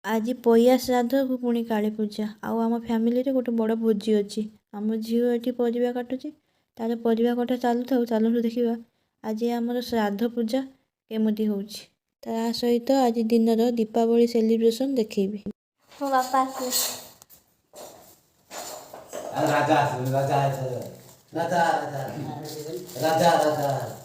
आज पया श्राद्ध को पुणी काली पूजा आउ आम फैमिली रे गोटे बड़ भोजी अच्छी आम झील ये परिवा काटुचे तार परिवा कटा चलु था चलु देखा आज आमर श्राद्ध पूजा केमती हो सहित आज दिन दीपावली सेलिब्रेशन देखी मो बापा राजा राजा राजा राजा राजा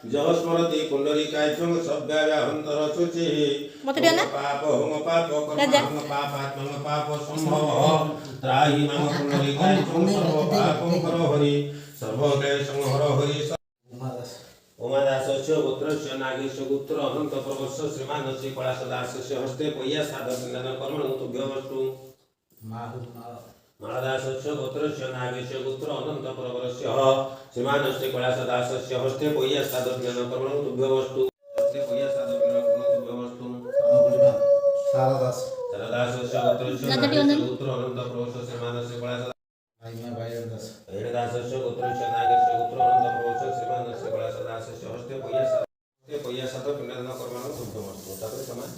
जह स्मरति पुंडरीकाक्षं सव्याहंतर शुचि मत दिया ना पाप होम पाप कर्म पापात्मन पाप संभव त्राहि मम पुंडरीकाक्षं सर्व पापं करो हरि सर्वक्लेशं हरो हरि उमादासस्य गोत्रस्य नागेश गोत्र अनंत प्रवस्य श्रीमानस्य कलासदासस्य हस्ते पय्या साधन कर्मणं तुभ्यमस्तु महादासस्य गोत्रस्य नागेश गोत्र अनंत प्रवरस्य श्रीमानस्य कलासदासस्य हस्ते पय्या साधन कर्मणं तुभ्यमस्तु हस्ते पय्या साधन कर्मणं तुभ्यमस्तु सारदास सारदासस्य गोत्रस्य नागेश गोत्र अनंत प्रवरस्य श्रीमानस्य कलासदासस्य दासस्य गोत्रस्य नागेश गोत्र अनंत प्रवरस्य श्रीमानस्य कलासदासस्य हस्ते पय्या साधन कर्मणं तुभ्यमस्तु तापर समान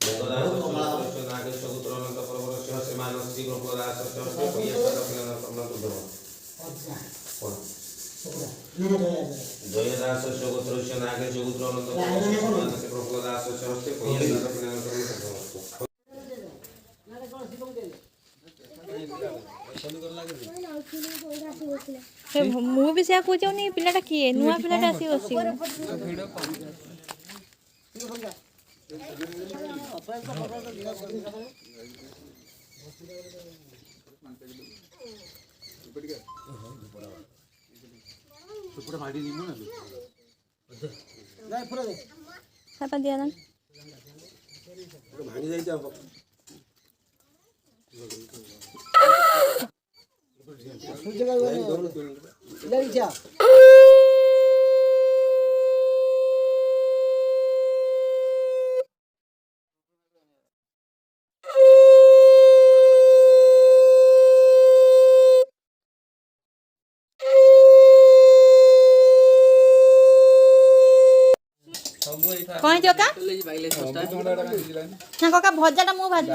गंगदासस्य नागेश गोत्र अनंत प्रवरस्य श्रीमानस्य गोपदासस्य हस्ते पय्या साधन कर्मणं तुभ्यमस्तु जयदासस्य गोत्रस्य नागेश गोत्र अनंत प्रवरस्य श्रीमानस्य गोपदासस्य हस्ते पय्या साधन कर्मणं तुभ्यमस्तु मु भी से कहूँ पिलाटा किए नुआ पिलाटा आसी बस दिया ना कौन चौका ना कका भजाटा मु भाजी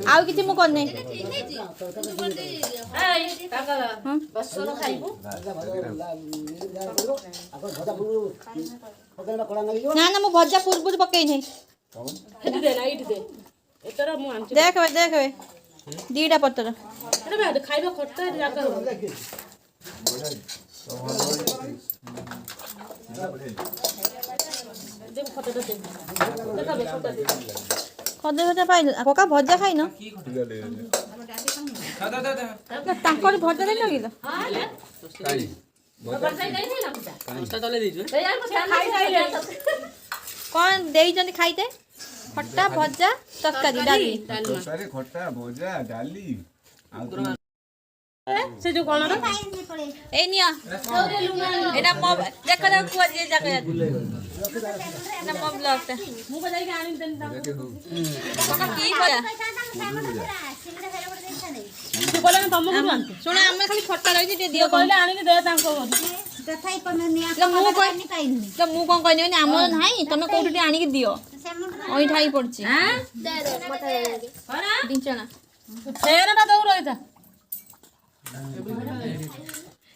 आउ किछि मु करने ना ना मु भजा पूर्व पकई नहीं देख दीटा पत्तर खाइबा खट्टा खदे भजा पाइल कका भजा खाई न तांकर भजा दे लगिल कौन दे जनी खाइते खट्टा भजा तरकारी डाली खट्टा भजा डाली से जो कोन ए निया एटा मो देख दे कुआ जे जाके ना मो ब्लॉग ता मु बजाई के आनी देन ता की होया तू बोले ना तम को सुन हम खाली खट्टा रही जे दियो कहले आनी के दे तांको देखाई पन निया ल मु कोन कहनी हम नाही तमे कोठी आनी के दियो ओई ठाई पड़ची हां दे दे मत हरा दिंचना फेरटा दौ रही था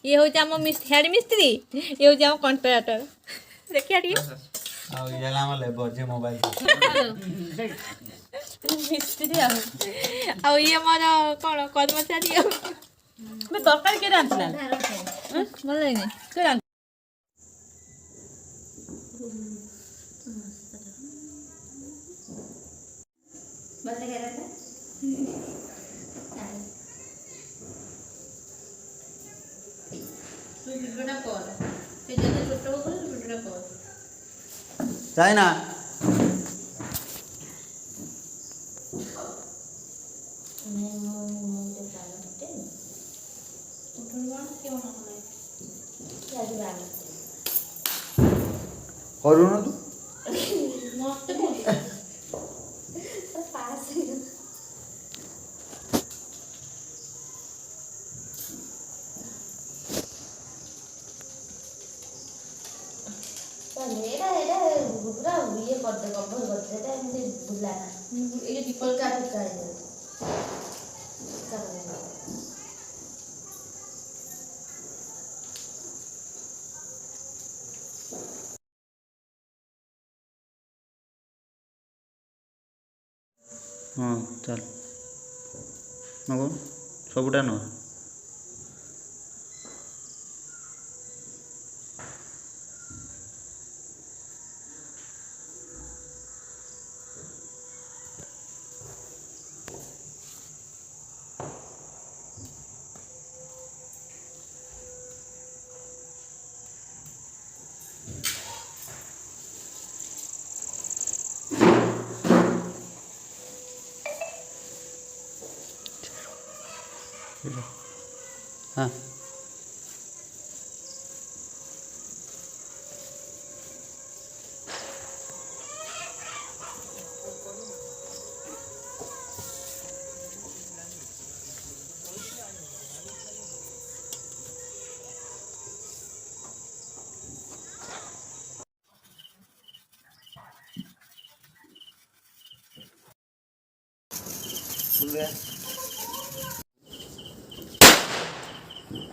ये हो जाम हेड मिस्त्री ये हो जाम कॉन्ट्रैक्टर देखिया टी आ ये लाम लेबर जे मोबाइल मिस्त्री आ ये मारा कोन कर्मचारी मैं तरकारी के रांतला मन लागे के रांत बंद कर रहा चाइना करू ना तू ଏଇଟା ଏଇଟା ପୁରା ଇଏ କରିଦେ କଭର କରିଦେ ଏଇଟା ଏମିତି ବୁଲା ନା ଏଇଟା ଫିକା ଫିକା ହେଇଯାଉଛି ହଁ ଚାଲ ନବ ସବୁଟା ନବ हाँ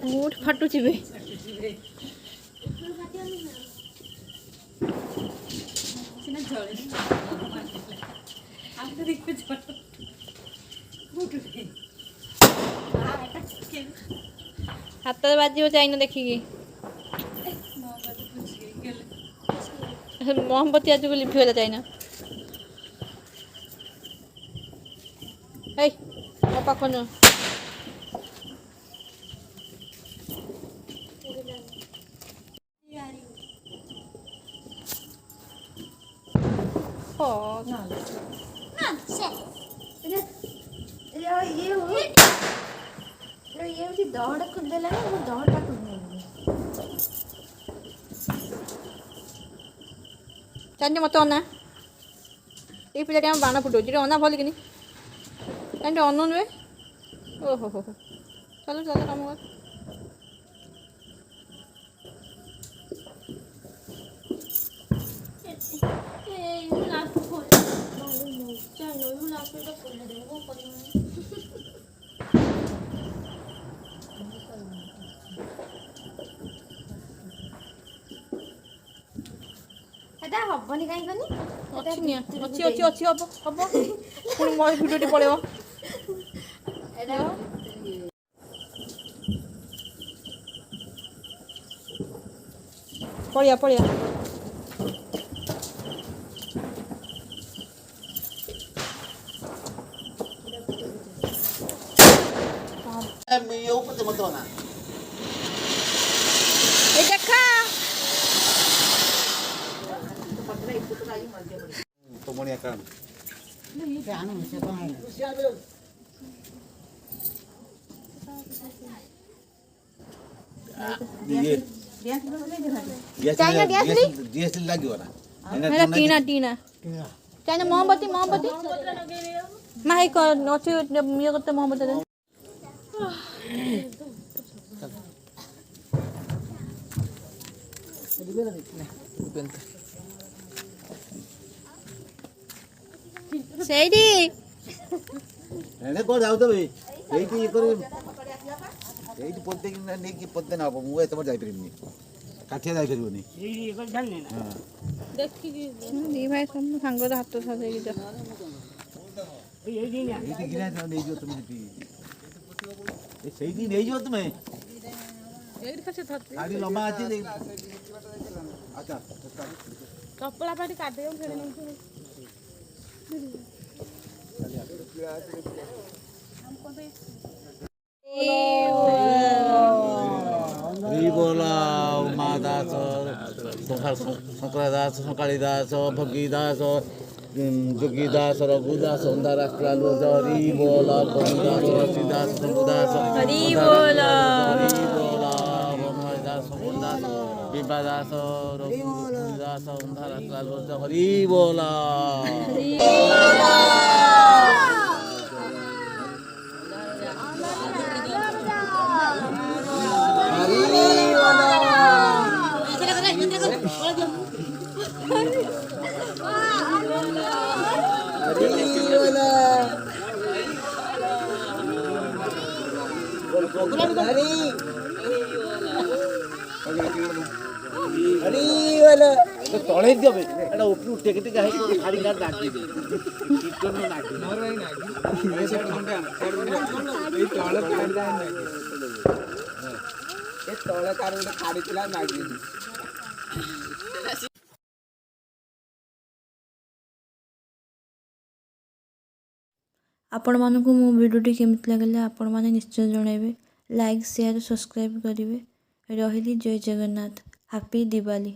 ମୁଠ୍ ଫାଟୁଛି ବେ ହାତରେ ବାଜିବ ଚାଇନା ଦେଖିକି ମହମବତୀ ଆଜିକୁ ଲିଭିଗଲା ଚାଇନା ହେଇ ମୋ ପାଖ ନୁହଁ ଇଏ ହଉଛି ଦହଟା ଖୋଲିଦେଲାଣି ମୁଁ ଦହଟା ଖୋଲିଦେଲି ଚାଇନା ମତେ ଅନା ଏଇ ପିଲାଟି ଆମ ବାଣ ଫୁଟଉଛି ଟିକେ ଅନା ଭଲ କିନି ଚାଇନା ଅନୁ ନୁହେଁ ଓହୋ ହୋ ଚାଲ ଚାଲ କାମ କର ଏଟା ହବନି କାହିଁକି ଅଛି ନିଆ ଅଛି ଅଛି ଅଛି ହବ ହବ ପୁଣି ମୋ ଭିଡ଼ିଓଟି ପଳେଇବ ଏଟା ପଳିଆ ପଳିଆ ये ऊपर से मत होना এই দেখা तो मोनिया काम ये चाइना गैस ली जीएसटी लागियो ना मेरा टीना टीना चाइना मोमबत्ती मोमबत्ती माही को नोची ये करते मोमबत्ती दे ସେଇଠି ଏନେ କୋ ଯାଉ ତବେ ଏଇଠି ଇ କରି ଏଇଠି ପୋତେ କି ନେଇକି ପୋତେ ନା ମୁଁ ଏତେ ବାଟ ଯାଇ ପାରିବିନି କାଠିଆ ଯାଇ ପାରିବନି ଏଇଠି ଇଏ କରି ଜାଣିନି ନା ଦେଖିକି ଦି ଭାଇ ସବୁ ସାଙ୍ଗରେ ହାତ ସାଜେଇକି ଯା ଏଇଠି ନା ଏଇଠି ଗିରା ନେଇଯିବ ତମେ ସେଠି ଏ ସେଇଠି ନେଇଯିବ ତୁମେ ଏଇଠି ଖାଲି ଧରତି ଗାଡ଼ି ଲମ୍ବା ଅଛି ଆଚ୍ଛା କପଡ଼ା ପାଟି କାଟିଦେଉ ଫେରେ ନେଇକି हरि बोला उमा दास शंकर दास शंकाली दास भगी दास जोगी दास रघु दास अंधारा लालू हरि बोला कवि दास रसी दास शंभु दास हरि बोला हरि बोला बनवारी दास शंभु दास विभा दास रघु दास अंधारा लालू हरि बोला ତଳେ ଦେବେ ଏଟା ଉପରୁ ଟେକି ଟେକି ହେଇକି ଛାଡ଼ି କାଢ଼ି ନାଗିବି କୀର୍ତ୍ତନ ନାଗିବି ତଳେ ତାର ଗୋଟେ ଛାଡ଼ିଥିଲା ନାଗିନି। ଆପଣମାନଙ୍କୁ ମୋ ଭିଡ଼ିଓଟି କେମିତି ଲାଗିଲା ଆପଣମାନେ ନିଶ୍ଚୟ ଜଣାଇବେ। ଲାଇକ୍ ସେୟାର ସବସ୍କ୍ରାଇବ୍ କରିବେ। ରହିଲି ଜୟ ଜଗନ୍ନାଥ। ହାପି ଦିୱାଲି।